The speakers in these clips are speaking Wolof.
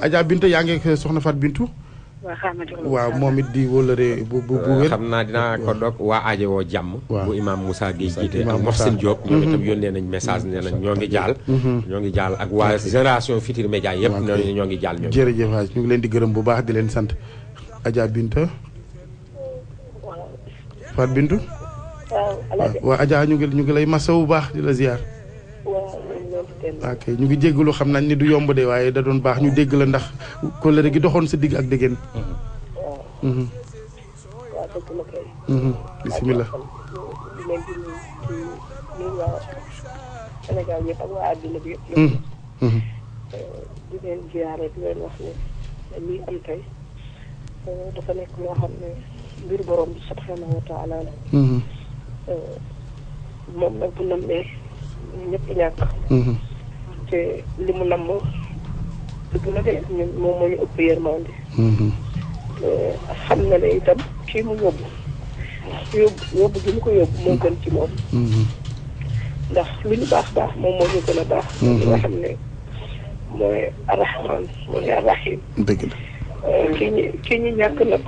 Adja Binta yaa ngi ak soxna Fat Bintu. waaw moom it di wóolare bu wér. xam naa dinaa ko dog waa aajowoo jàmm. bu Imam Moussa Gueye jiite ak Mohsin Diop. ñoom itam yónnee nañ message nee nañ ñoo ngi jaal. ñoo ngi jaal ak waa génération Futurs Médias yëpp. ñoo ngi jaal ñoom. jërëjëf waay ñu ngi leen di gërëm bu baax di leen sant Adja Binta. Fat Bintu. waaw Adja ñu ngi lay massa bu baax di la ziar. ok ñu ngi jéggalu xam nañ ni du yomb de waaye da doon baax ñu dégg la ndax kóllëre gi doxoon sa digg ak déggéen. bisimilah. Sénégal yëpp ak waa àddina bi yëpp. di leen ziare di leen wax ne lii am tey dafa nekk loo xam ne mbir borom bi subhanahu wa taala la. moom nag bu nammee ñëpp ñàkk. te li mu namm dëgg la de ñun moom moo ñu ëpp yërmande. xam na ne itam kii mu yóbbu gi mu ko yóbbu moo gën ci moom. ndax lu ñu baax baax moom moo ñu gën a baax. li nga xam ne mooy arrahman mooy arrahim. dëgg la. ki ñu ñàkk nag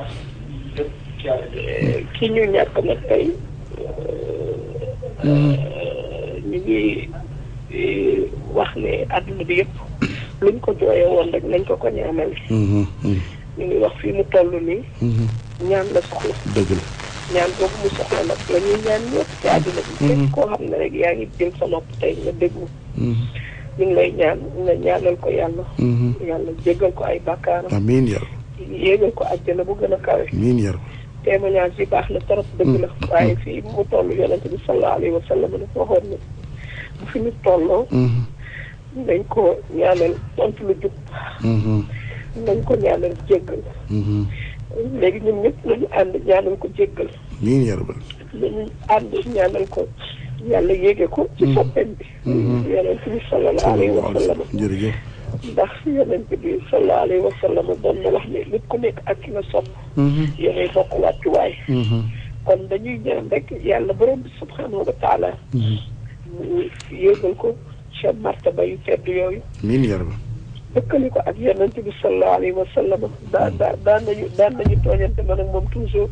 ki ñu ñàkk nag tey ñu ngi wax ne àdduna bi yëpp luñ ko jooyee woon rek nañ ko ñaanal. ñu ngi wax fii mu toll nii. ñaan la soxla. dëgg la. ñaan boobu mu soxla nag la ñuy ñaan ñëpp ci àdduna bi. képp koo xam ne rek yaa ngi jël sa nopp tey nga déglu. ñu ngi lay ñaan nga ñaanal ko yàlla. yàlla jéggal ko ay bàkkaaram. amiin yar. yéegal ko àjjana bu gën a kawe. amiin yar. témoignage bi baax na trop dëgg la. waaye fii mu toll yonente bi sallallahu alayhi wa sallam dafa waxoon ne bu fi nit tolloo. nañ ko ñaanal tontu lu jub. nañ ko ñaanal jéggal. léegi ñun ñëpp nañu ànd ñaanal ko jéggal. amiin yaa rabbal. nañu ànd ñaanal ko yàlla yéege ko. ci soppeem bi. yonent bi sallallahu alayhi wa sallam. jërëjëf. ndax yonent bi sallallahu alayhi wa sallam doon na wax ne nit ku nekk ak ki nga sopp. yéenay bokk wàccuwaay. kon dañuy ñaan rek yàlla borom bi subhanahu wa taala. mu yéegal ko ca martaba yu tedd yooyu. amiin yaa rabbal. dëkkali ko ak yonent bi sallallahu alayhi wa sallam daan nañu tooñante man ak moom toujours.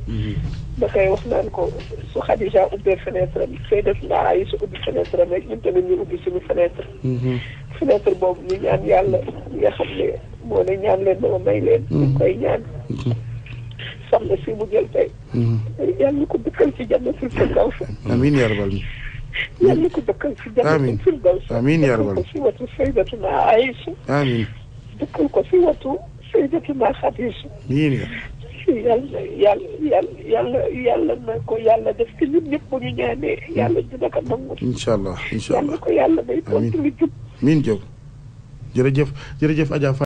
da koy wax naan ko su Xadija ubbee fenêtre am Sayyidatuna Aïcha ubbi fenêtre am rek ñun tamit ñu ubbi suñu fenêtre. fenêtre boobu ñu ñaan yàlla nga xam ne moo ne ñaan leen ba ma may leen. ñu koy ñaan. soxna si mu jël tey. yàlla ko dëkkal ci jannatul firdaws. amiin yaa rabbal. yàlla ko dëkkal ci jannatul firdaws. amiin yaa rabbal. dëkkal ko si watu Sayyidatuna Aïcha. amiin. dëkkal ko si watu Sayyidatuna Xadija. amiin yàlla na ko yàlla def ci ñun ñëpp bu ñu ñaanee yàlla dina ko nangu. incha allah incha allah yàlla ko yàlla may tontu lu jub. amiin Diop jërëjëf Adja